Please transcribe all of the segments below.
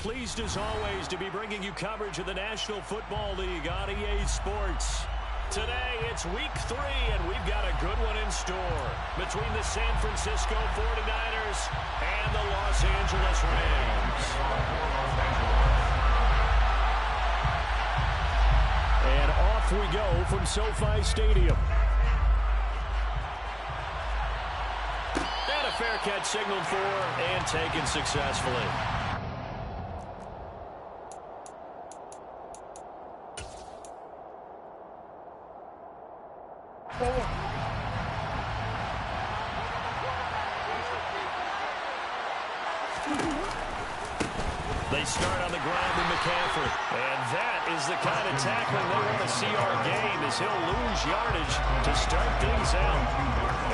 pleased as always to be bringing you coverage of the National Football League on EA Sports. Today, it's week 3, and we've got a good one in store between the San Francisco 49ers and the Los Angeles Rams. And off we go from SoFi Stadium. And a fair catch signaled for and taken successfully. They start on the ground with McCaffrey. And that is the kind of tackling they want to see our game, as he'll lose yardage to start things out.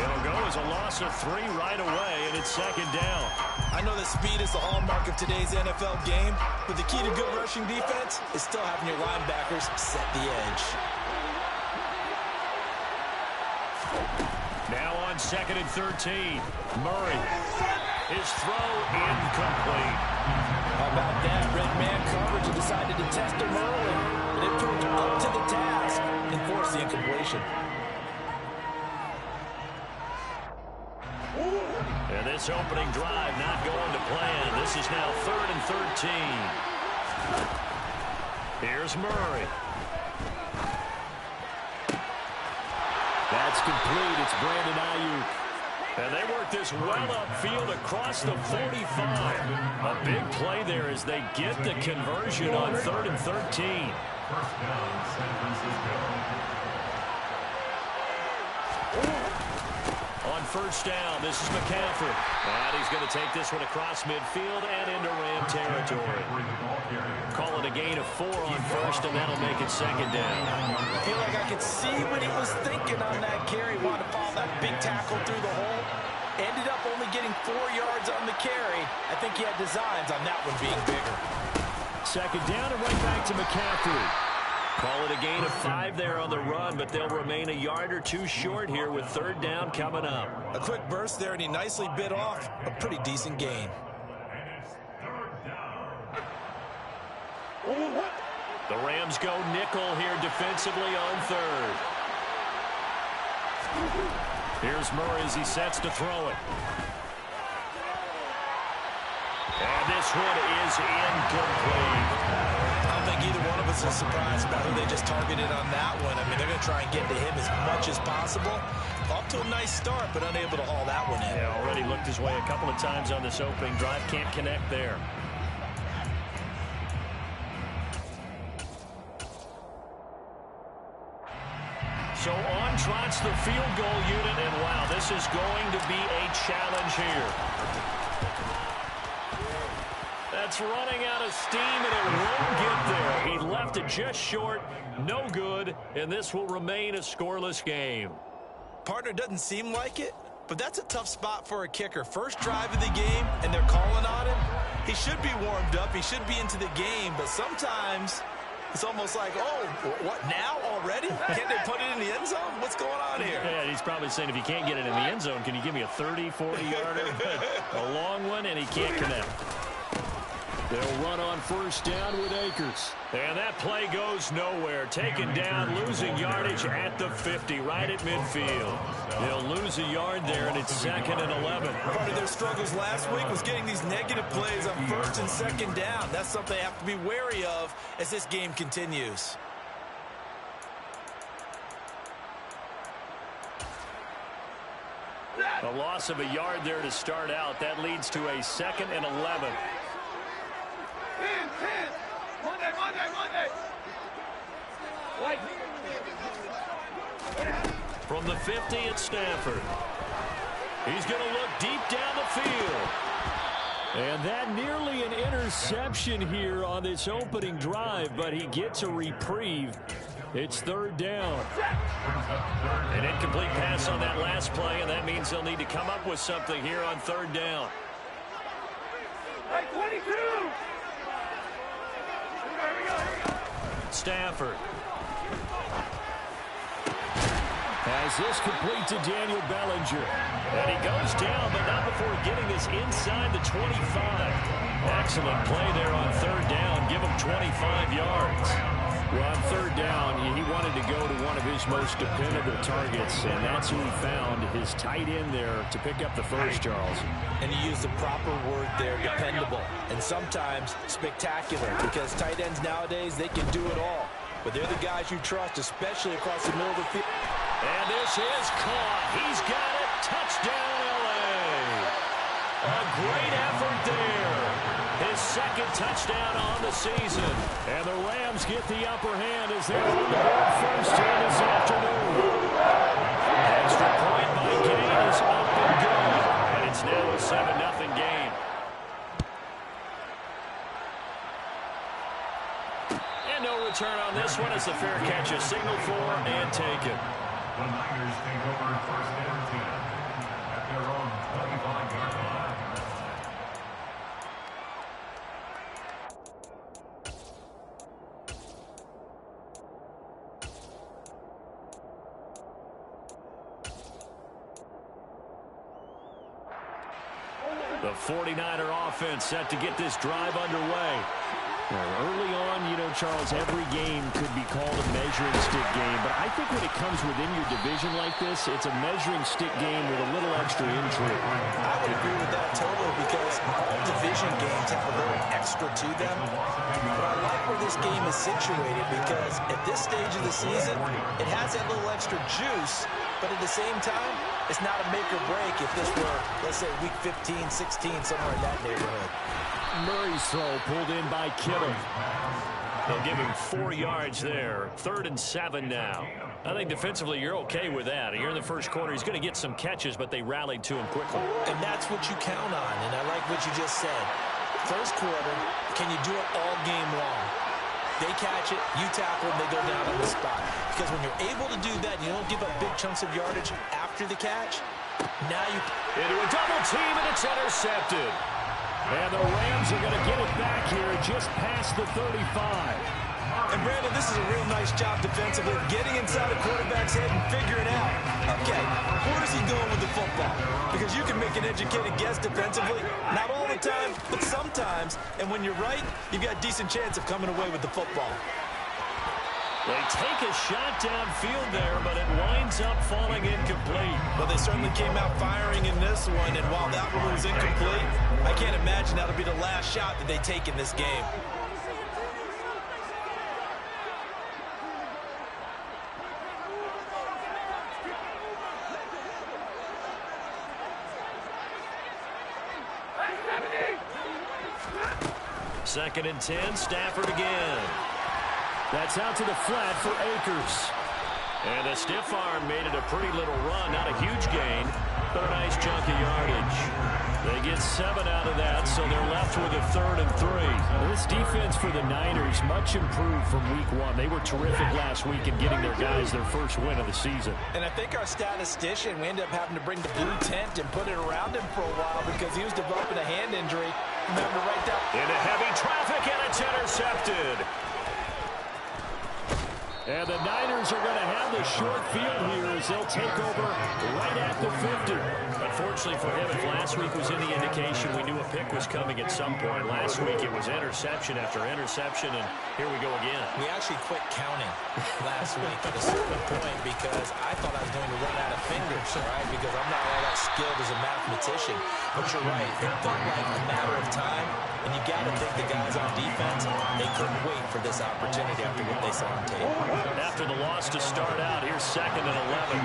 It'll go as a loss of 3 right away, and it's second down. I know that speed is the hallmark of today's NFL game, but the key to good rushing defense is still having your linebackers set the edge. Now on 2nd and 13, Murray. His throw incomplete. How about that? Red man coverage and decided to test him early, but it proved up to the task and forced the incompletion. And this opening drive not going to plan. This is now 3rd and 13. Here's Murray. That's complete. It's Brandon Ayuk. And they work this well upfield across the 45. A big play there as they get the conversion on 3rd and 13. First down, San Francisco. On first down, this is McCaffrey. And he's going to take this one across midfield and into Ram territory. Call it a gain of 4 on first, and that'll make it second down. I feel like I could see what he was thinking on that carry. Wanted to follow that big tackle through the hole. Ended up only getting 4 yards on the carry. I think he had designs on that one being bigger. Second down and right back to McCaffrey. Call it a gain of 5 there on the run, but they'll remain a yard or 2 short here with 3rd down coming up. A quick burst there, and he nicely bit off a pretty decent gain. The Rams go nickel here defensively on 3rd. Here's Murray as he sets to throw it. And this one is incomplete. I don't think either one of us is surprised about who they just targeted on that one. I mean, they're going to try and get to him as much as possible. Off to a nice start, but unable to haul that one in. Yeah, already looked his way a couple of times on this opening drive. Can't connect there. So on trots the field goal unit, and wow, this is going to be a challenge here. That's running out of steam, and it won't get there. He left it just short, no good, and this will remain a scoreless game. Partner, doesn't seem like it, but that's a tough spot for a kicker. First drive of the game, and they're calling on him. He should be warmed up. He should be into the game, but sometimes it's almost like, oh, what, now already? Can't they put it in the end zone? What's going on here? Yeah, he's probably saying, if you can't get it in the end zone, can you give me a 30, 40-yarder? A long one, and he can't connect. They'll run on first down with Akers. And that play goes nowhere. Taken down, losing yardage at the 50, right at midfield. They'll lose a yard there, and it's 2nd and 11. Part of their struggles last week was getting these negative plays on 1st and 2nd down. That's something they have to be wary of as this game continues. A loss of a yard there to start out. That leads to a 2nd and 11. From the 50 at Stanford. He's going to look deep down the field. And that nearly an interception here on this opening drive, but he gets a reprieve. It's 3rd down. An incomplete pass on that last play, and that means they'll need to come up with something here on 3rd down. Hey, 22! Stafford. As this complete to Daniel Bellinger. And he goes down, but not before getting this inside the 25. Excellent play there on third down. Give him 25 yards. Well, on third down, he wanted to go to one of his most dependable targets, and that's who he found, his tight end there, to pick up the first, Charles. And he used the proper word there, dependable, and sometimes spectacular, because tight ends nowadays, they can do it all. But they're the guys you trust, especially across the middle of the field. And this is caught. He's got it. Touchdown, L.A. A great effort there. His second touchdown on the season. And the Rams get the upper hand as they're on the board first here this afternoon. Extra point by Gain is up and good. And it's now a 7-0 game. And no return on this one as the fair catch is signaled for and taken. The Niners take over first and 10 at their own 25-yard line. The 49er offense set to get this drive underway. Early on, Charles, every game could be called a measuring stick game, but I think when it comes within your division like this, it's a measuring stick game with a little extra intrigue. I would agree with that totally, because all division games have a little extra to them. But I like where this game is situated, because at this stage of the season, it has that little extra juice, but at the same time, it's not a make or break if this were, let's say, week 15, 16, somewhere in that neighborhood. Murray's throw pulled in by Kittle. They'll give him 4 yards there. 3rd and 7 now. I think defensively you're okay with that. Here in the first quarter, he's going to get some catches, but they rallied to him quickly. And that's what you count on, and I like what you just said. First quarter, can you do it all game long? They catch it, you tackle them, they go down on the spot. Because when you're able to do that, you don't give up big chunks of yardage after the catch. Now you... Into a double team, and it's intercepted. And the Rams are going to get it back here just past the 35. And, Brandon, this is a real nice job defensively, getting inside the quarterback's head and figuring out, okay, where is he going with the football? Because you can make an educated guess defensively, not all the time, but sometimes. And when you're right, you've got a decent chance of coming away with the football. They take a shot downfield there, but it winds up falling incomplete. Well, they certainly came out firing in this one, and while that one was incomplete, I can't imagine that'll be the last shot that they take in this game. Second and 10, Stafford again. That's out to the flat for Akers. And a stiff arm made it a pretty little run. Not a huge gain, but a nice chunk of yardage. They get 7 out of that, so they're left with a 3rd and 3. Well, this defense for the Niners, much improved from week 1. They were terrific last week in getting their guys their first win of the season. And I think our statistician, we ended up having to bring the blue tent and put it around him for a while because he was developing a hand injury. Remember, right down... Into heavy traffic, and it's intercepted. And the Niners are going to have the short field here as they'll take over right at the 50. Unfortunately for him, if last week was any indication, we knew a pick was coming at some point. Last week it was interception after interception, and here we go again. We actually quit counting last week at a certain point because I thought I was going to run out of fingers, right? Because I'm not all that skilled as a mathematician. But you're right, it felt like a matter of time, and you got to think the guys on defense, they couldn't wait for this opportunity after what they saw on tape. After the loss to start out, here's 2nd and 11.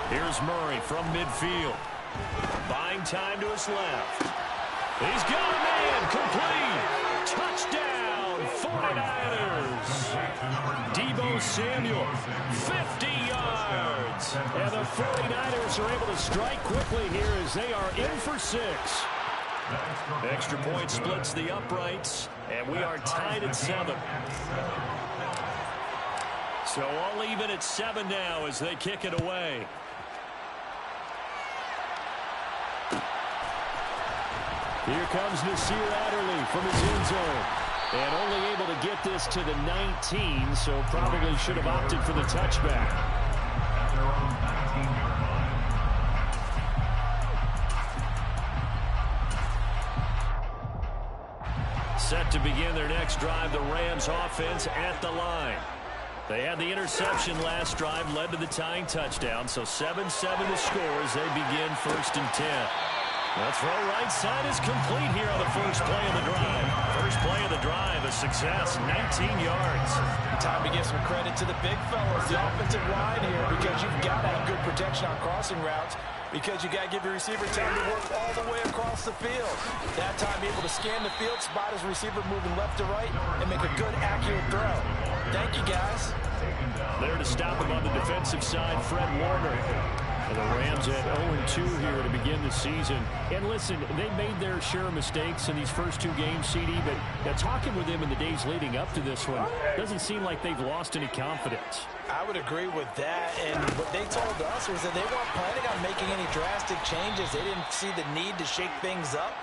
Here's Murray from midfield. Buying time to his left. He's got a man, complete. Touchdown, 49ers. Deebo Samuel, 50 yards. And the 49ers are able to strike quickly here as they are in for 6. Extra point splits the uprights, and we are tied at 7. So all even at 7 now as they kick it away. Here comes Nasir Adderley from his end zone. And only able to get this to the 19, so probably should have opted for the touchback. At their own 19-yard line. Set to begin their next drive, the Rams offense at the line. They had the interception last drive, led to the tying touchdown, so 7-7 to score as they begin 1st and 10. The throw right side is complete here on the first play of the drive. First play of the drive, a success, 19 yards. Time to give some credit to the big fellas, the offensive line here, because you've got to have good protection on crossing routes, because you got to give your receiver time to work all the way across the field. That time, able to scan the field, spot his receiver moving left to right, and make a good, accurate throw. Thank you, guys. There to stop him on the defensive side, Fred Warner. And the Rams at 0-2 here to begin the season. And listen, they made their share of mistakes in these first 2 games, CD, but talking with them in the days leading up to this one, doesn't seem like they've lost any confidence. I would agree with that, and what they told us was that they weren't planning on making any drastic changes. They didn't see the need to shake things up.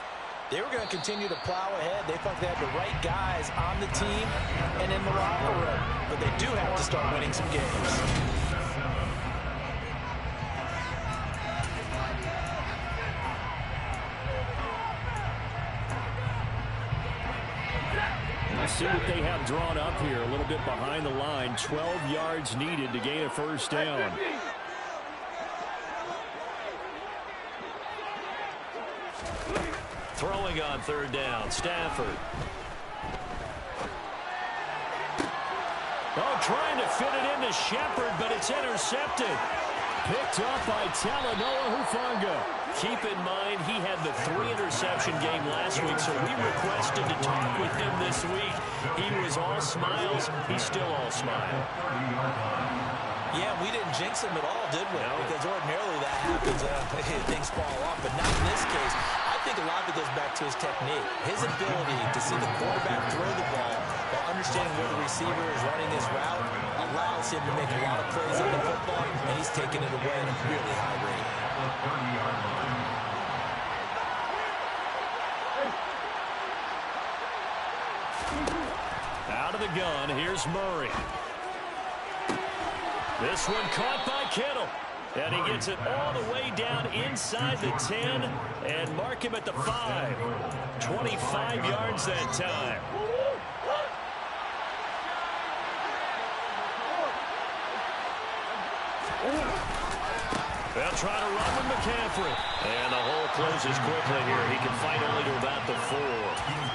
They were going to continue to plow ahead. They felt they had the right guys on the team and in the locker room, but they do have to start winning some games. Let's see what they have drawn up here. A little bit behind the line. 12 yards needed to gain a first down. Throwing on 3rd down, Stafford. Oh, trying to fit it into Shepard, but it's intercepted. Picked up by Talanoa Hufanga. Keep in mind, he had the 3-interception game last week, so we requested to talk with him this week. He was all smiles. He's still all smile. Yeah, we didn't jinx him at all, did we? No. Because ordinarily that happens. Things fall off, but not in this case. I think a lot of it goes back to his technique. His ability to see the quarterback throw the ball while understanding where the receiver is running his route allows him to make a lot of plays on the football, and he's taking it away at a really high rate. Out of the gun, here's Murray. This one caught by Kittle. And he gets it all the way down inside the 10 and mark him at the 5. 25 yards that time. They'll try to run with McCaffrey. And the hole closes quickly here. He can fight only to about the 4.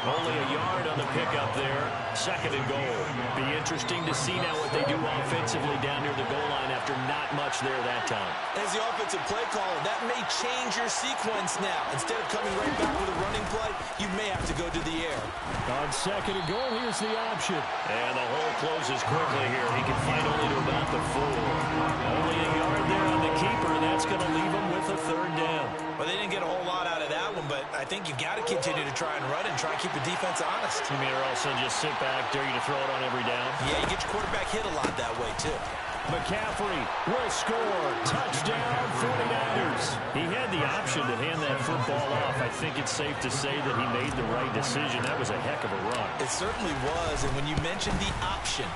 Only a yard on the pickup there. 2nd and goal. Be interesting to see now what they do offensively down near the goal line after not much there that time. As the offensive play caller, that may change your sequence now. Instead of coming right back with a running play, you may have to go to the air. On 2nd and goal, here's the option. And the hole closes quickly here. He can fight only to about the 4. Only a yard there on the keeper. That's going to leave him with a 3rd down. Well, they didn't get a whole lot out of that one, but I think you've got to continue to try and run and try and keep the defense honest. You mean, or else they'll just sit back, dare you to throw it on every down? Yeah, you get your quarterback hit a lot that way, too. McCaffrey will score. Touchdown, 49ers. He had the option to hand that football off. I think it's safe to say that he made the right decision. That was a heck of a run. It certainly was, and when you mentioned the option,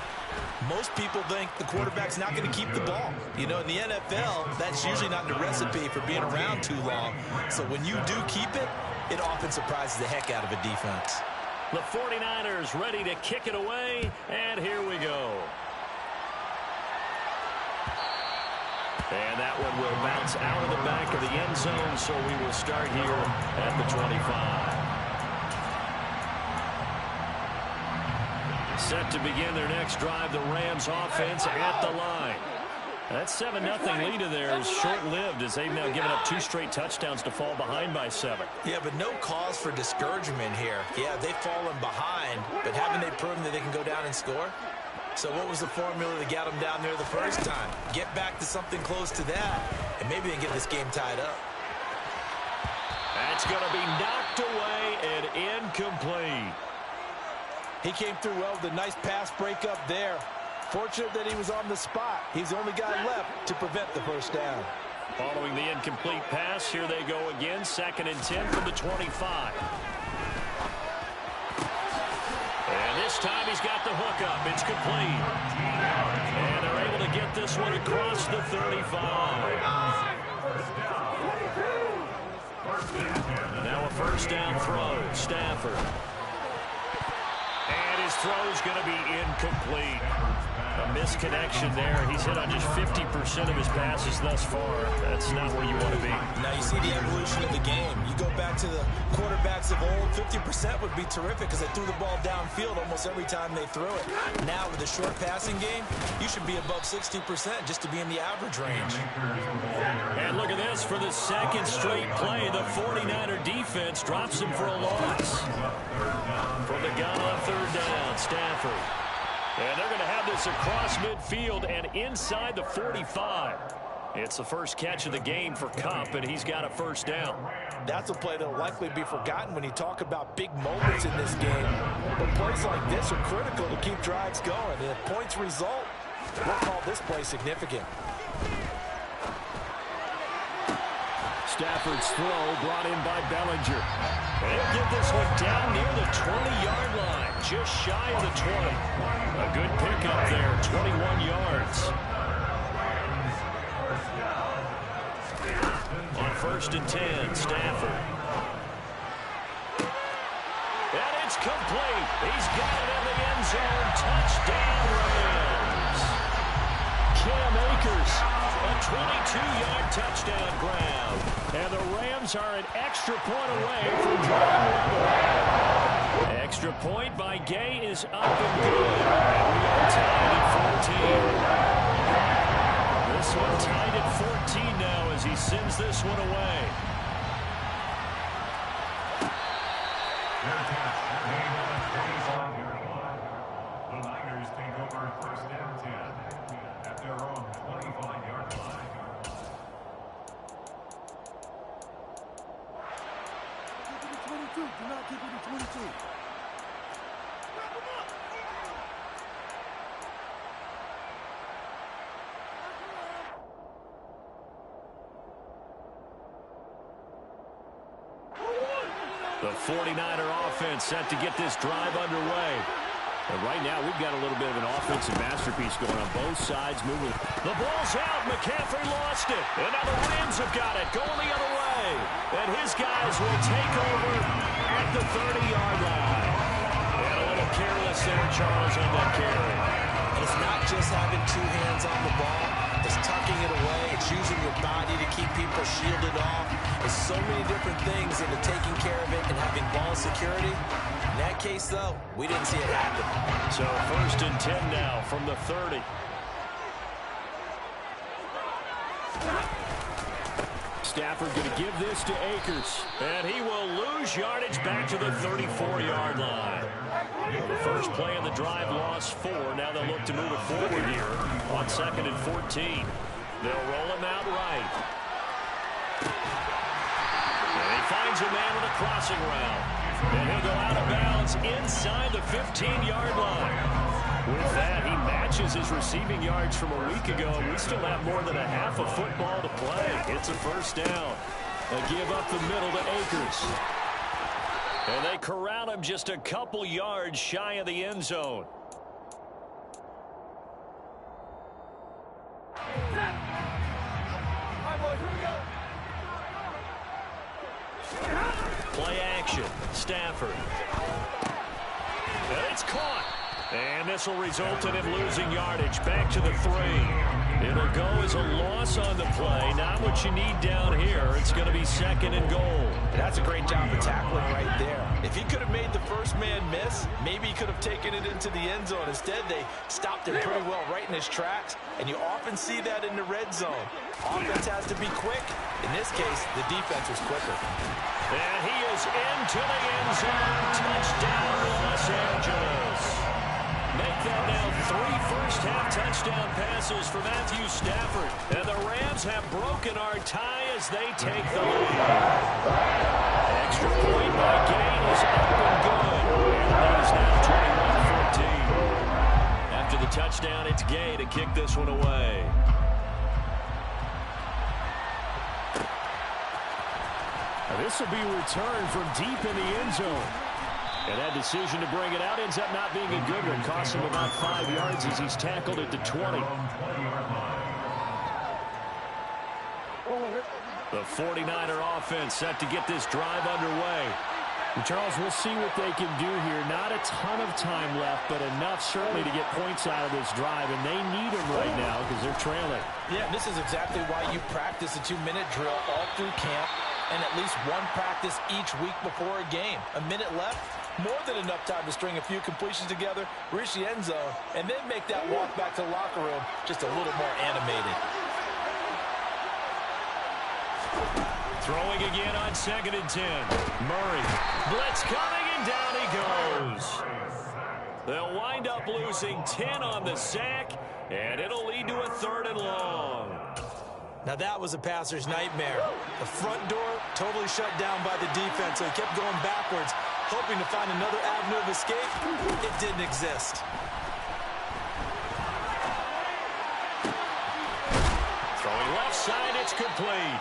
most people think the quarterback's not going to keep the ball. You know, in the NFL, that's usually not the recipe for being around too long. So when you do keep it, it often surprises the heck out of a defense. The 49ers ready to kick it away, and here we go. And that one will bounce out of the back of the end zone, so we will start here at the 25. Set to begin their next drive, the Rams offense at the line. That 7-0 lead of theirs is short-lived as they've now given up 2 straight touchdowns to fall behind by 7. Yeah, but no cause for discouragement here. Yeah, they've fallen behind, but haven't they proven that they can go down and score? So what was the formula that got them down there the first time? Get back to something close to that, and maybe they can get this game tied up. That's going to be knocked away and incomplete. He came through well with a nice pass breakup there. Fortunate that he was on the spot. He's the only guy left to prevent the first down. Following the incomplete pass, here they go again. 2nd and 10 from the 25. And this time he's got the hook up. It's complete. And they're able to get this one across the 35. Now a first down throw. Stafford. And his throw's going to be incomplete. A misconnection there. He's hit on just 50% of his passes thus far. That's not where you want to be. Now you see the evolution of the game. You go back to the quarterbacks of old, 50% would be terrific because they threw the ball downfield almost every time they threw it. Now with the short passing game, you should be above 60% just to be in the average range. And look at this. For the second straight play, the 49er defense drops him for a loss. From the gun on third down, Stafford. And they're going to have this across midfield and inside the 45. It's the first catch of the game for Kupp, and he's got a first down. That's a play that will likely be forgotten when you talk about big moments in this game. But plays like this are critical to keep drives going. And if points result, we'll call this play significant. Stafford's throw brought in by Bellinger. They'll get this one down near the 20-yard line, just shy of the 20. A good pickup there, 21 yards. On first and 10, Stafford. And it's complete. He's got it in the end zone. Touchdown, Rams. Cam Akers, a 22-yard touchdown grab. And the Rams are an extra point away from drawing level. Extra point by Gay is up and good. And we are tied at 14. This one tied at 14 now as he sends this one away. The Niners take over first down 10 at their own 25-yard line. Do not keep it to 22. The 49er offense set to get this drive underway. And right now, we've got a little bit of an offensive masterpiece going on both sides. Moving. The ball's out. McCaffrey lost it. And now the Rams have got it. Going the other way. And his guys will take over at the 30-yard line. And a little careless there, Charles, on that carry. It's not just having two hands on the ball. It's tucking it away. It's using your body to keep people shielded off. There's so many different things into taking care of it and having ball security. In that case, though, we didn't see it happen. So first and 10 now from the 30. Stafford going to give this to Akers. And he will lose yardage back to the 34-yard line. The first play of the drive lost 4. Now they'll look to move it forward here on second and 14. They'll roll him out right. And he finds a man with a crossing route. And he'll go out of bounds inside the 15-yard line. With that, he matches his receiving yards from a week ago, and we still have more than a half a football to play. It's a first down. A give up the middle to Akers. And they corral him just a couple yards shy of the end zone. Play action. Stafford. And it's caught. And this will result in him losing yardage back to the 3. It'll go as a loss on the play. Not what you need down here. It's going to be second and goal. That's a great job of tackling right there. If he could have made the first man miss, maybe he could have taken it into the end zone. Instead, they stopped it pretty well right in his tracks, and you often see that in the red zone. Offense has to be quick. In this case, the defense was quicker. And he is into the end zone. Touchdown, Los Angeles. Make that now 3 first-half touchdown passes for Matthew Stafford. And the Rams have broken our tie as they take the lead. Extra point by Gay is up and good. And the lead is now 21-14. After the touchdown, it's Gay to kick this one away. This will be returned from deep in the end zone. And that decision to bring it out ends up not being a good one. Costs him about 5 yards as he's tackled at the 20. The 49er offense set to get this drive underway. And Charles, we'll see what they can do here. Not a ton of time left, but enough certainly to get points out of this drive, and they need them right now because they're trailing. Yeah, this is exactly why you practice a 2-minute drill all through camp and at least one practice each week before a game. A minute left, more than enough time to string a few completions together, reach the end zone, and then make that walk back to the locker room just a little more animated. Throwing again on 2nd and 10. Murray. Blitz coming, and down he goes. They'll wind up losing 10 on the sack, and it'll lead to a 3rd and long. Now that was a passer's nightmare. The front door totally shut down by the defense, so he kept going backwards, hoping to find another avenue of escape. It didn't exist. Throwing left side, it's complete.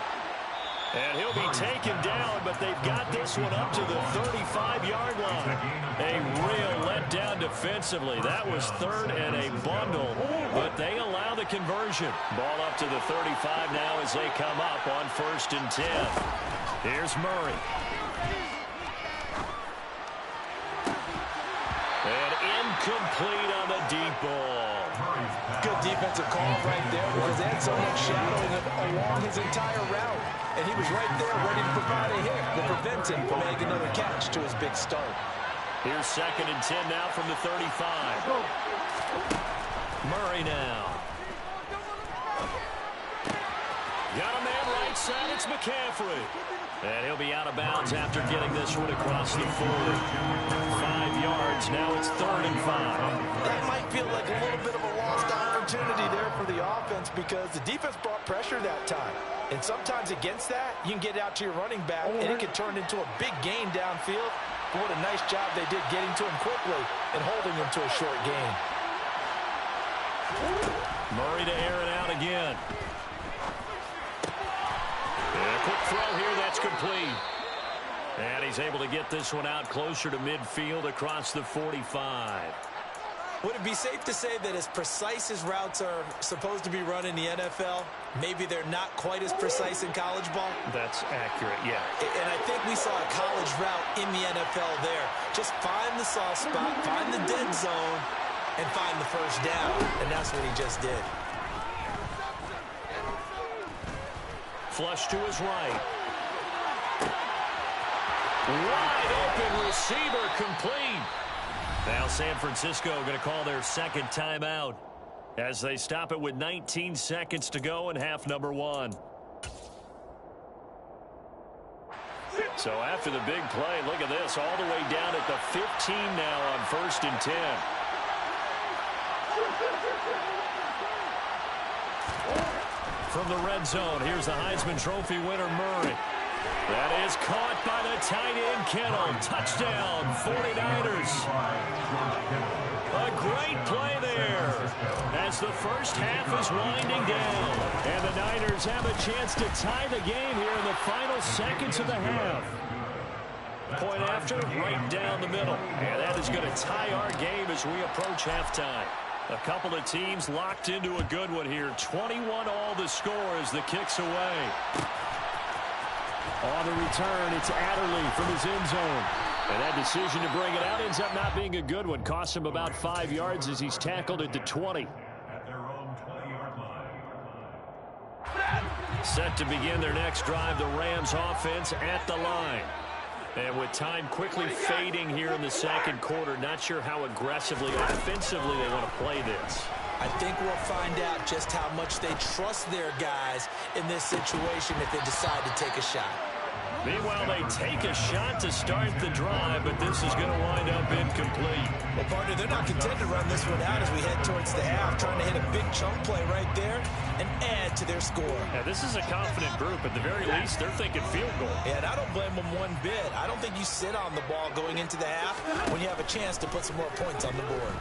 And he'll be taken down, but they've got this one up to the 35-yard line. A real letdown defensively. That was 3rd and a bundle, but they allow the conversion. Ball up to the 35 now as they come up on 1st and 10. Here's Murray. And incomplete on the deep ball. Good defensive call right there because they had someone shadowing him along his entire route. And he was right there ready to provide a hit to prevent him from making another catch to his big start. Here's 2nd and 10 now from the 35. Murray now. Got a man right side. It's McCaffrey. And he'll be out of bounds after getting this one across the 40. 5 yards. Now it's 3rd and 5. That might feel like a little bit of a lost opportunity there for the offense because the defense brought pressure that time. And sometimes against that, you can get out to your running back, and it can turn into a big gain downfield. But what a nice job they did getting to him quickly and holding him to a short gain. Murray to air it out again. And a quick throw here, that's complete. And he's able to get this one out closer to midfield across the 45. Would it be safe to say that as precise as routes are supposed to be run in the NFL, maybe they're not quite as precise in college ball? That's accurate, yeah. And I think we saw a college route in the NFL there. Just find the soft spot, find the dead zone, and find the first down. And that's what he just did. Flush to his right. Wide open receiver, complete. Now San Francisco going to call their 2nd timeout as they stop it with 19 seconds to go in half number 1. So after the big play, look at this, all the way down at the 15 now on 1st and 10. From the red zone, here's the Heisman Trophy winner, Murray. That is caught by the tight end, Kittle. Touchdown, 49ers. A great play there as the first half is winding down. And the Niners have a chance to tie the game here in the final seconds of the half. Point after, right down the middle. And that is going to tie our game as we approach halftime. A couple of teams locked into a good one here. 21 all the score as the kick's away. On the return, it's Adderley from his end zone. And that decision to bring it out ends up not being a good one. Costs him about 5 yards as he's tackled at the 20. At their own 20-yard line. Set to begin their next drive, the Rams offense at the line. And with time quickly fading here in the 2nd quarter, not sure how aggressively, offensively they want to play this. I think we'll find out just how much they trust their guys in this situation if they decide to take a shot. Meanwhile, they take a shot to start the drive, but this is going to wind up incomplete. Well, partner, they're not content to run this one out as we head towards the half, trying to hit a big chunk play right there and add to their score. Yeah, this is a confident group. At the very least, they're thinking field goal. Yeah, and I don't blame them one bit. I don't think you sit on the ball going into the half when you have a chance to put some more points on the board.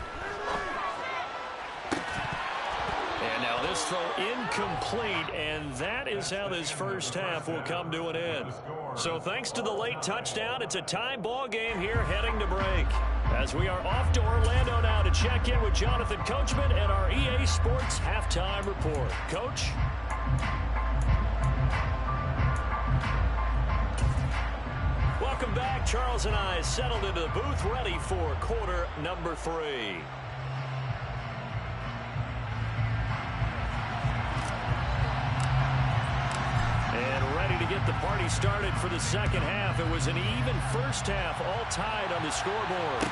And Now this throw incomplete, and that is how this first half will come to an end. So thanks to the late touchdown, it's a tie ball game here heading to break. As we are off to Orlando now to check in with Jonathan Coachman and our EA Sports Halftime Report. Coach? Welcome back. Charles and I settled into the booth ready for quarter number 3. And ready to get the party started for the second half. It was an even first half, all tied on the scoreboard.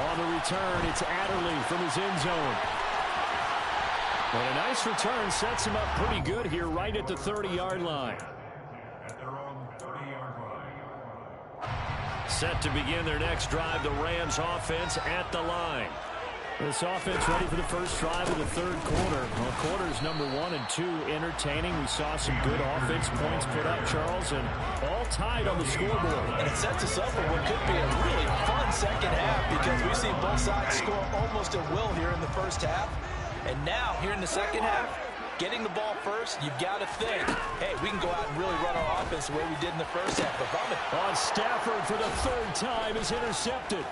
On the return, it's Adderley from his end zone. And a nice return sets him up pretty good here right at the 30-yard line. At their own 30-yard line. Set to begin their next drive, the Rams offense at the line. This offense ready for the first drive of the third quarter. Well, quarters number 1 and 2 entertaining. We saw some good offense points put up, Charles, and all tied on the scoreboard. And it sets us up for what could be a really fun second half because we've seen both sides score almost at will here in the first half. And now, here in the second half, getting the ball first, you've got to think, hey, we can go out and really run our offense the way we did in the first half. But on Stafford for the third time is intercepted.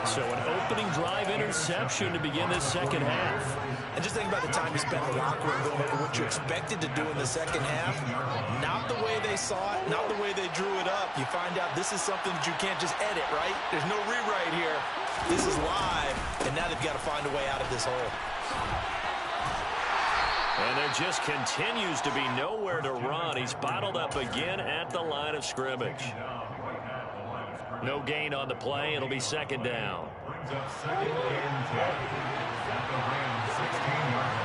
So an opening drive interception to begin this second half. And just think about the time you spent in the locker room going over what you expected to do in the second half. Not the way they saw it, not the way they drew it up. You find out this is something that you can't just edit, right? There's no rewrite here. This is live, and now they've got to find a way out of this hole. And there just continues to be nowhere to run. He's bottled up again at the line of scrimmage. No gain on the play. It'll be second down. Brings up second and 10 at the Rams 16-yard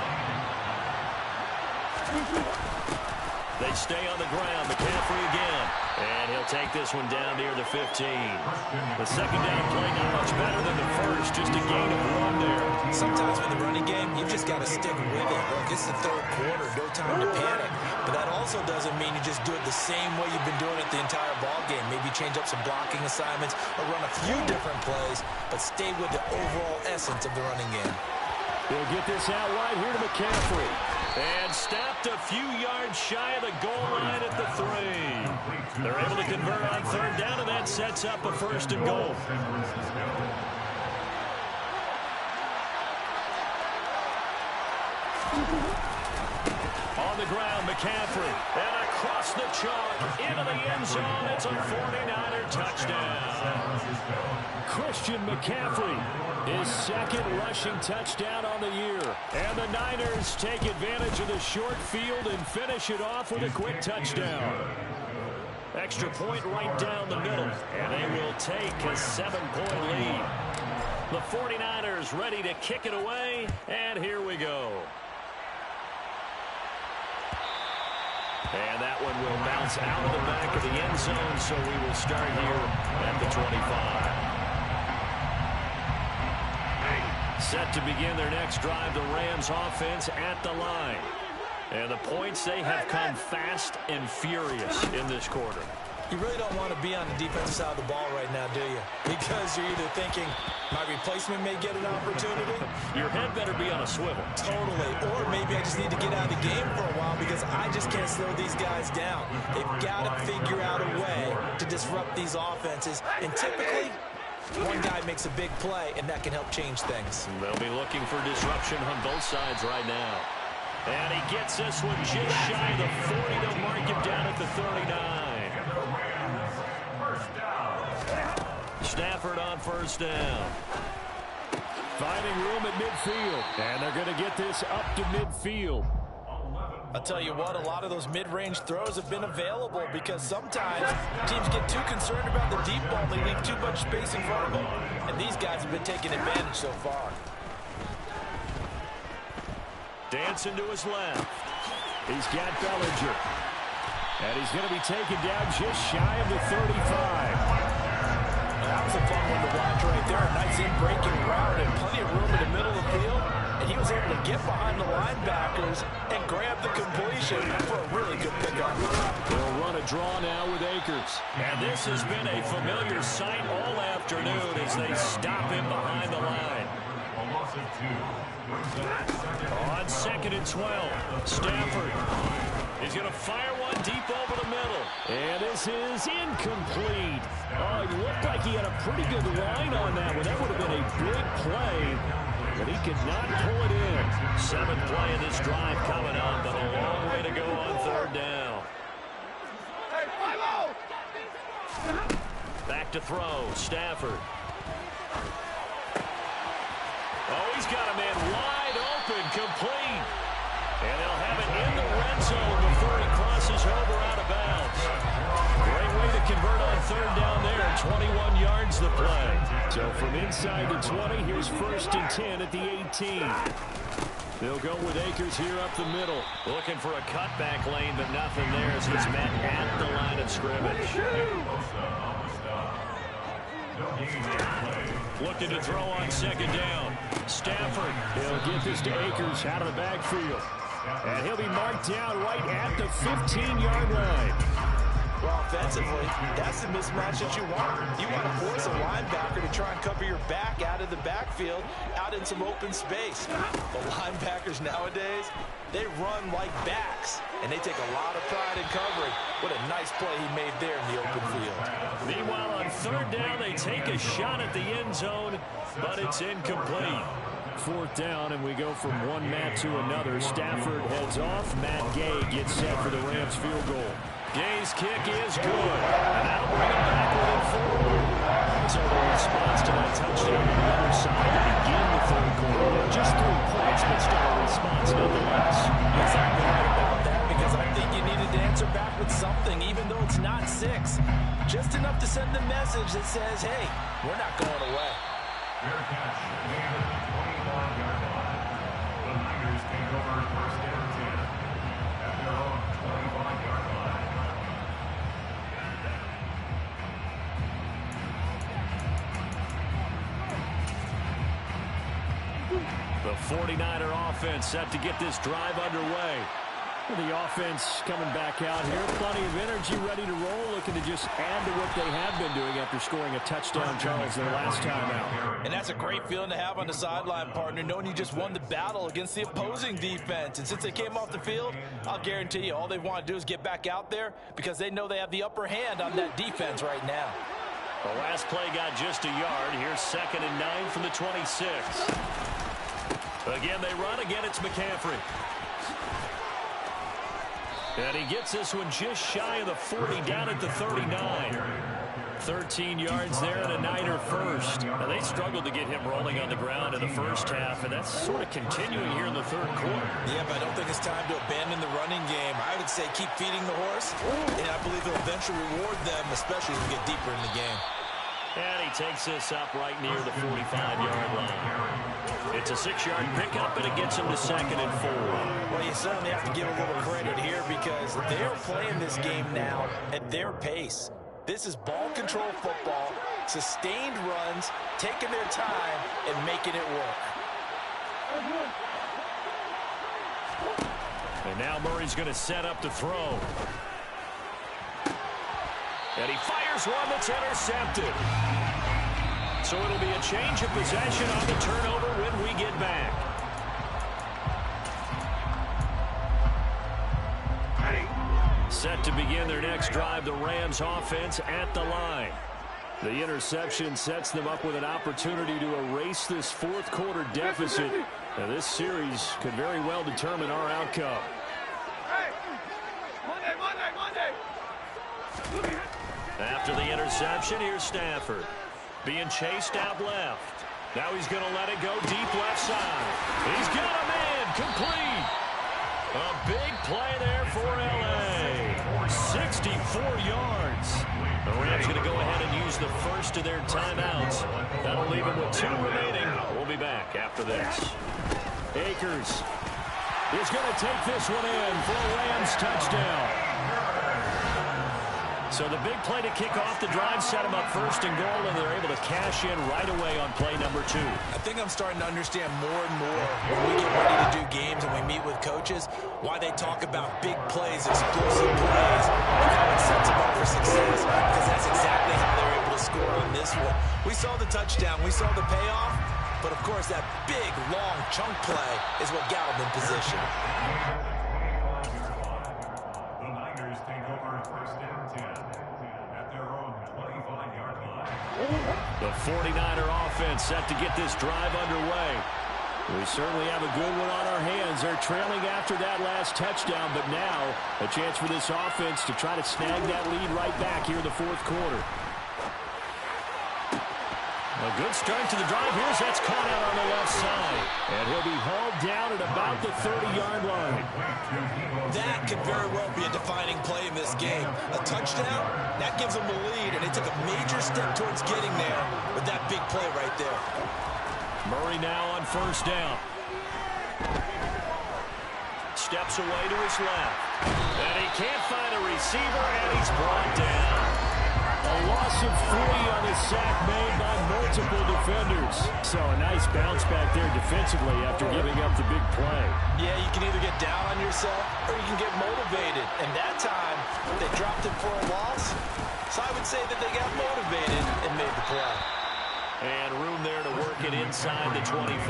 line. They stay on the ground. McCaffrey again. And he'll take this one down near the 15. The second down play not much better than the first. Just a gain of 1 there. Sometimes with the running game, you've just got to stick with it. Look, it's the third quarter. No time to panic. But that also doesn't mean you just do it the same way you've been doing it the entire ball game. Maybe change up some blocking assignments or run a few different plays, but stay with the overall essence of the running game. He'll get this out wide here to McCaffrey. And stopped a few yards shy of the goal line at the 3. They're able to convert on third down, and that sets up a first and goal. On the ground, McCaffrey. And across the chalk, into the end zone. It's a 49er touchdown. Christian McCaffrey, his second rushing touchdown on the year. And the Niners take advantage of the short field and finish it off with a quick touchdown. Extra point right down the middle. And they will take a 7-point lead. The 49ers ready to kick it away. And here we go. And that one will bounce out of the back of the end zone, so we will start here at the 25. Set to begin their next drive, the Rams offense at the line. And the points, they have come fast and furious in this quarter. You really don't want to be on the defensive side of the ball right now, do you? Because you're either thinking, my replacement may get an opportunity. Your head better be on a swivel. Totally. Or maybe I just need to get out of the game for a while because I just can't slow these guys down. They've got to figure out a way to disrupt these offenses. And typically, one guy makes a big play, and that can help change things. They'll be looking for disruption on both sides right now. And he gets this one just shy of the 40. They'll mark him down at the 39. Stafford on first down. Finding room at midfield. And they're going to get this up to midfield. I'll tell you what, a lot of those mid-range throws have been available because sometimes teams get too concerned about the deep ball. They leave too much space in front of them. And these guys have been taking advantage so far. Dancing to his left. He's got Bellinger. And he's going to be taken down just shy of the 35. That was a fun one to watch right there. A nice in-breaking route and plenty of room in the middle of the field. And he was able to get behind the linebackers and grab the completion for a really good pickup. They'll run a draw now with Akers. And this has been a familiar sight all afternoon as they stop him behind the line. On 2nd and 12, Stafford. He's going to fire one deep over the middle. And this is incomplete. Oh, it looked like he had a pretty good line on that one. That would have been a big play, but he could not pull it in. 7th play of this drive coming up, but a long way to go on 3rd down. Back to throw, Stafford. Oh, he's got a man wide open, complete. And they'll have it in the red zone before he crosses over out of bounds. Great way to convert on 3rd down there. 21 yards the play. So from inside the 20, here's 1st and 10 at the 18. They'll go with Akers here up the middle. Looking for a cutback lane, but nothing there as he's met at the line of scrimmage. Looking to throw on 2nd down. Stafford. He'll get this to Akers out of the backfield. And he'll be marked down right at the 15-yard line. Well, offensively, that's the mismatch that you want. You want to force a linebacker to try and cover your back out of the backfield, out in some open space. The linebackers nowadays, they run like backs, and they take a lot of pride in covering. What a nice play he made there in the open field. Meanwhile, on 3rd down, they take a shot at the end zone, but it's incomplete. 4th down, and we go from one Matt to another. Stafford heads off. Matt Gay gets set for the Rams field goal. Gay's kick is good, and that'll bring him back within 4. So the response to that touchdown on the other side to begin the 3rd quarter. Just 3 points, but still a response nonetheless. Exactly right about that, because I think you needed to answer back with something, even though it's not 6. Just enough to send the message that says, hey, we're not going away. Fair catch. Made at the 25-yard line. The Niners take over 1st and 10 at their own 25-yard line. The 49er offense set to get this drive underway. The offense coming back out here. Plenty of energy, ready to roll, looking to just add to what they have been doing after scoring a touchdown, Charles, their last time out. And that's a great feeling to have on the sideline, partner, knowing you just won the battle against the opposing defense. And since they came off the field, I'll guarantee you all they want to do is get back out there because they know they have the upper hand on that defense right now. The last play got just a yard. Here's 2nd and 9 from the 26. Again, they run. Again, it's McCaffrey. And he gets this one just shy of the 40, down at the 39. 13 yards there and a Niner first. Now, they struggled to get him rolling on the ground in the first half, and that's sort of continuing here in the 3rd quarter. Yeah, but I don't think it's time to abandon the running game. I would say keep feeding the horse, and I believe it'll eventually reward them, especially as we get deeper in the game. And he takes this up right near the 45-yard line. It's a 6-yard pickup, and it gets him to 2nd and 4. Well, you certainly have to give a little credit here because they're playing this game now at their pace. This is ball control football, sustained runs, taking their time, and making it work. And now Murray's going to set up to throw. And he fires one that's intercepted. So it'll be a change of possession on the turnover when we get back. Set to begin their next drive, the Rams offense at the line. The interception sets them up with an opportunity to erase this 4th quarter deficit. Now this series could very well determine our outcome. After the interception, here's Stafford. Being chased out left. Now he's going to let it go deep left side. He's got a man, complete. A big play there for L.A. 64 yards. The Rams going to go ahead and use the first of their timeouts. That'll leave them with 2 remaining. We'll be back after this. Akers is going to take this one in for a Rams touchdown. So the big play to kick off the drive set them up 1st and goal, and they're able to cash in right away on play number 2. I think I'm starting to understand more and more when we get ready to do games and we meet with coaches why they talk about big plays, explosive plays, and how it sets for success because that's exactly how they were able to score on this one. We saw the touchdown. We saw the payoff. But, of course, that big, long chunk play is what got them in position. The Niners take over first down 10 at their own 25-yard line. The 49er offense set to get this drive underway. We certainly have a good one on our hands. They're trailing after that last touchdown, but now a chance for this offense to try to snag that lead right back here in the fourth quarter. A good start to the drive. Here's that's caught out on the left side. And he'll be hauled down at about the 30-yard line. That could very well be a defining play in this game. A touchdown, that gives them the lead, and they took a major step towards getting there with that big play right there. Murray now on first down. Steps away to his left. And he can't find a receiver, and he's brought down. A loss of 3 on the sack made by multiple defenders. So a nice bounce back there defensively after giving up the big play. Yeah, you can either get down on yourself or you can get motivated. And that time, they dropped it for a loss. So I would say that they got motivated and made the play. And room there to work it inside the 25.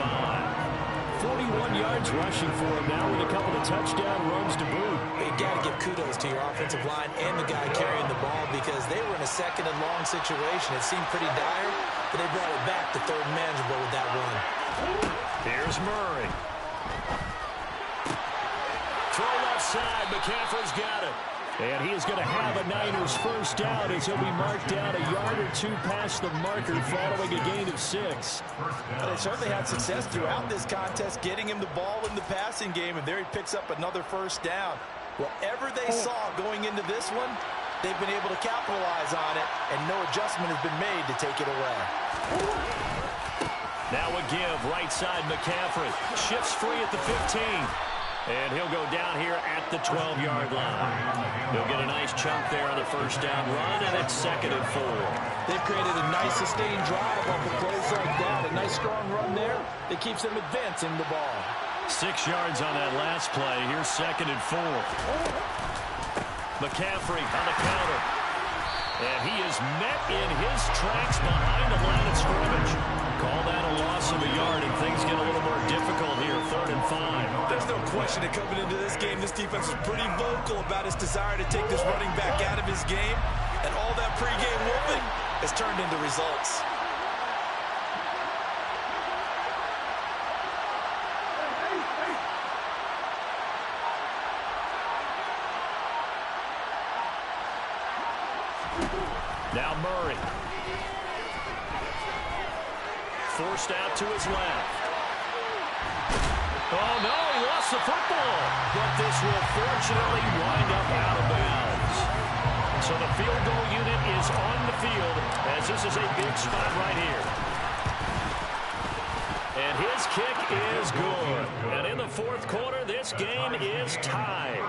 41 yards rushing for him now with a couple of touchdown runs to boot. You got to give kudos to your offensive line and the guy carrying the ball because they were in a second and long situation. It seemed pretty dire, but they brought it back to third and manageable with that run. Here's Murray. Throw left side. McCaffrey's got it. And he is going to have a Niners first down as he'll be marked down a yard or two past the marker following a gain of 6. But they certainly had success throughout this contest getting him the ball in the passing game, and there he picks up another first down. Whatever they saw going into this one, they've been able to capitalize on it, and no adjustment has been made to take it away. Now a give, right side McCaffrey. Shifts free at the 15. And he'll go down here at the 12-yard line. He'll get a nice chunk there on the first down run, and it's 2nd and 4. They've created a nice sustained drive off of plays like that. A nice strong run there that keeps them advancing the ball. 6 yards on that last play. Here's 2nd and 4. McCaffrey on the counter. And he is met in his tracks behind the line of scrimmage. Call that a loss of a yard, and things get a little more difficult here. 3rd and 5. There's no question that coming into this game, this defense is pretty vocal about his desire to take this running back out of his game. And all that pregame whooping has turned into results. Now Murray. Forced out to his left. Oh, no, he lost the football. But this will fortunately wind up out of bounds. So the field goal unit is on the field as this is a big spot right here. And his kick is good. And in the fourth quarter, this game is tied.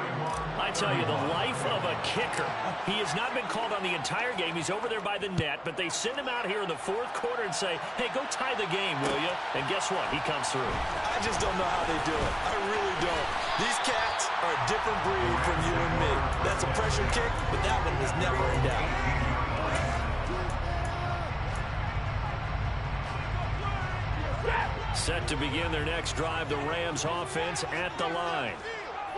I tell you, the life of a kicker. He has not been called on the entire game. He's over there by the net, but they send him out here in the fourth quarter and say, hey, go tie the game, will you? And guess what? He comes through. I just don't know how they do it. I really don't. These cats are a different breed from you and me. That's a pressure kick, but that one was never in doubt. Set to begin their next drive, the Rams offense at the line.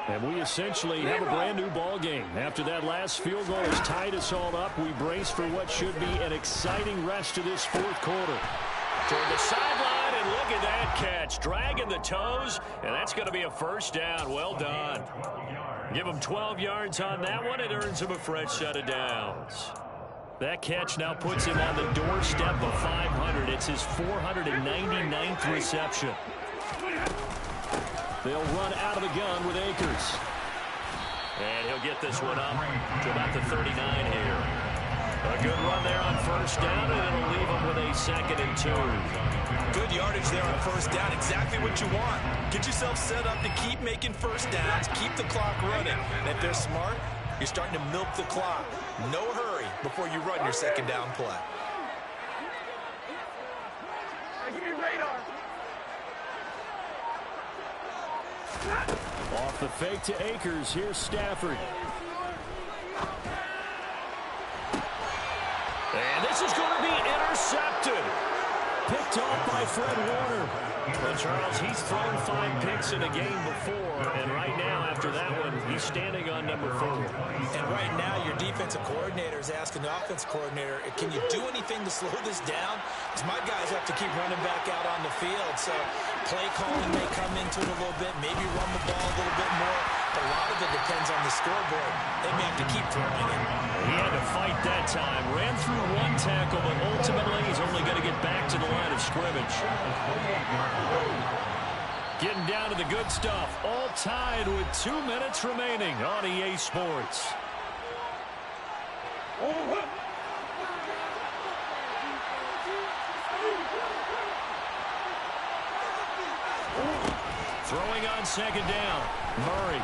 And we essentially have a brand-new ball game. After that last field goal has tied us all up, we brace for what should be an exciting rest of this fourth quarter. Toward the sideline, and look at that catch. Dragging the toes, and that's going to be a first down. Well done. Give him 12 yards on that one. It earns him a fresh set of downs. That catch now puts him on the doorstep of 500. It's his 499th reception. They'll run out of the gun with Akers. And he'll get this one up to about the 39 here. A good run there on first down, and it'll leave him with a 2nd and 2. Good yardage there on first down. Exactly what you want. Get yourself set up to keep making first downs, keep the clock running. And if they're smart, you're starting to milk the clock. No hurry before you run your second down play. Off the fake to Akers. Here's Stafford. And this is going to be intercepted. Picked off by Fred Warner. Well, Charles, he's thrown 5 picks in a game before, and right now, after that one, he's standing on number 4. And right now, your defensive coordinator is asking the offensive coordinator, can you do anything to slow this down? Because my guys have to keep running back out on the field, so play calling may come into it a little bit, maybe run the ball a little bit more. A lot of it depends on the scoreboard. They may have to keep throwing it. He had to fight that time. Ran through 1 tackle, but ultimately he's only going to get back to the line of scrimmage. Getting down to the good stuff. All tied with 2 minutes remaining on EA Sports. Throwing on second down. Murray.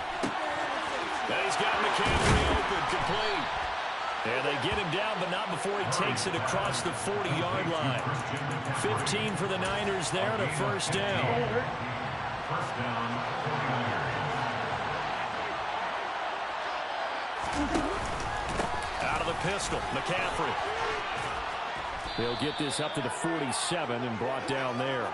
Now he's got McCaffrey open, complete. And they get him down, but not before he takes it across the 40-yard line. 15 for the Niners there and a first down. First down, 49ers. Out of the pistol, McCaffrey. They'll get this up to the 47 and brought down there.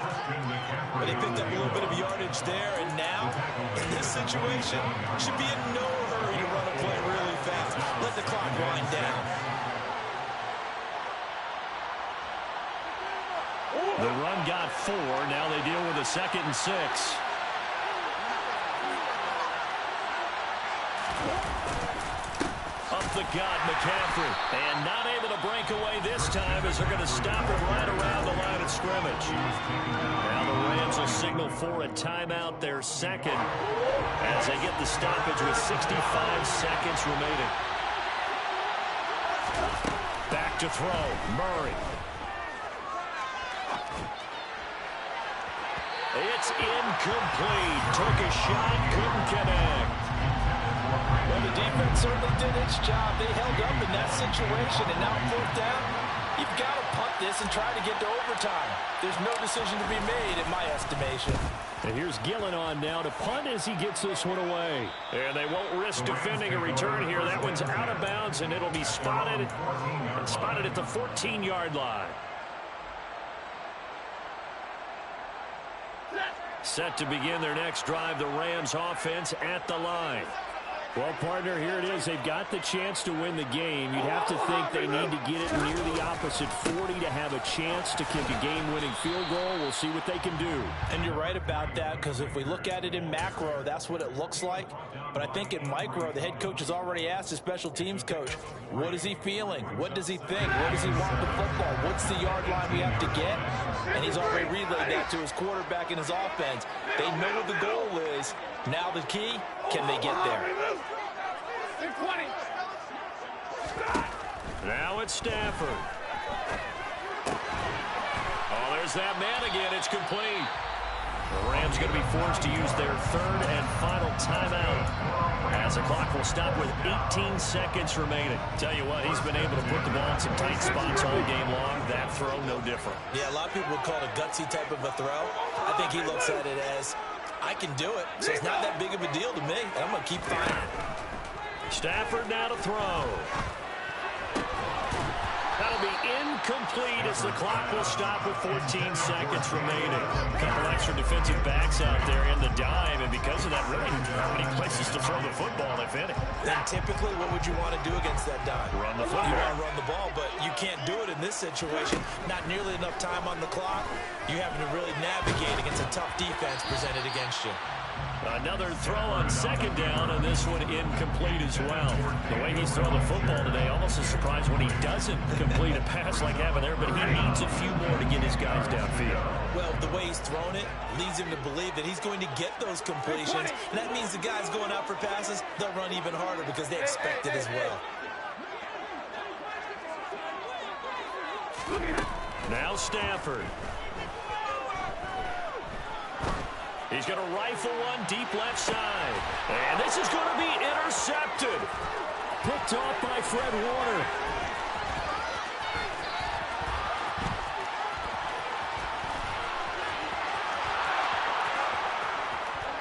But they picked up a little bit of yardage there, and now, in this situation, should be in no hurry to run a play really fast. Let the clock wind down. The run got 4. Now they deal with a 2nd and 6. Up the gut, McCaffrey. And not able to break away this time as they're going to stop him right around the line of scrimmage. Now the Rams will signal for a timeout, their second, as they get the stoppage with 65 seconds remaining. Back to throw, Murray. It's incomplete. Took a shot, couldn't connect. Well, the defense certainly did its job. They held up in that situation, and now 4th down, you've got to punt this and try to get to overtime. There's no decision to be made, in my estimation. And here's Gillen on now to punt as he gets this one away. And they won't risk defending a return here. That one's out of bounds, and it'll be spotted at the 14-yard line. Set to begin their next drive, the Rams offense at the line. Well, partner, here it is. They've got the chance to win the game. You'd have to think they need to get it near the opposite 40 to have a chance to kick a game-winning field goal. We'll see what they can do. And you're right about that, because if we look at it in macro, that's what it looks like. But I think in micro, the head coach has already asked the special teams coach, what is he feeling? What does he think? Where does he want the football? What's the yard line we have to get? And he's already relayed that to his quarterback and his offense. They know what the goal is. Now the key, can they get there? Now it's Stafford. Oh, there's that man again. It's complete. The Rams going to be forced to use their 3rd and final timeout, as the clock will stop with 18 seconds remaining. Tell you what, he's been able to put the ball in some tight spots all game long. That throw, no different. Yeah, a lot of people would call it a gutsy type of a throw. I think he looks at it as, I can do it, so it's not that big of a deal to me, and I'm going to keep firing. Stafford now to throw. That'll be incomplete as the clock will stop with 14 seconds remaining. A couple extra defensive backs out there in the dime, and because of that, really not many places to throw the football, if any. And typically, what would you want to do against that dime? Run the football. You want to run the ball, but you can't do it in this situation. Not nearly enough time on the clock. You're having to really navigate against a tough defense presented against you. Another throw on second down, and this one incomplete as well. The way he's throwing the football today, almost a surprise when he doesn't complete a pass like having there, but he needs a few more to get his guys downfield. Well, the way he's thrown it leads him to believe that he's going to get those completions, and that means the guys going out for passes, they'll run even harder because they expect it as well. Now Stafford. He's going to rifle one deep left side. And this is going to be intercepted. Picked off by Fred Warner.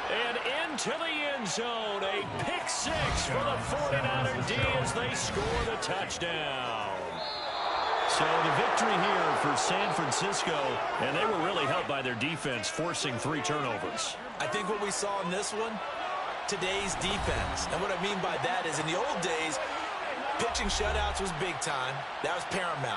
And into the end zone. A pick-6 for the 49er D as they score the touchdown. So the victory here for San Francisco, and they were really helped by their defense, forcing 3 turnovers. I think what we saw in this one, today's defense. And what I mean by that is in the old days, pitching shutouts was big time. That was paramount.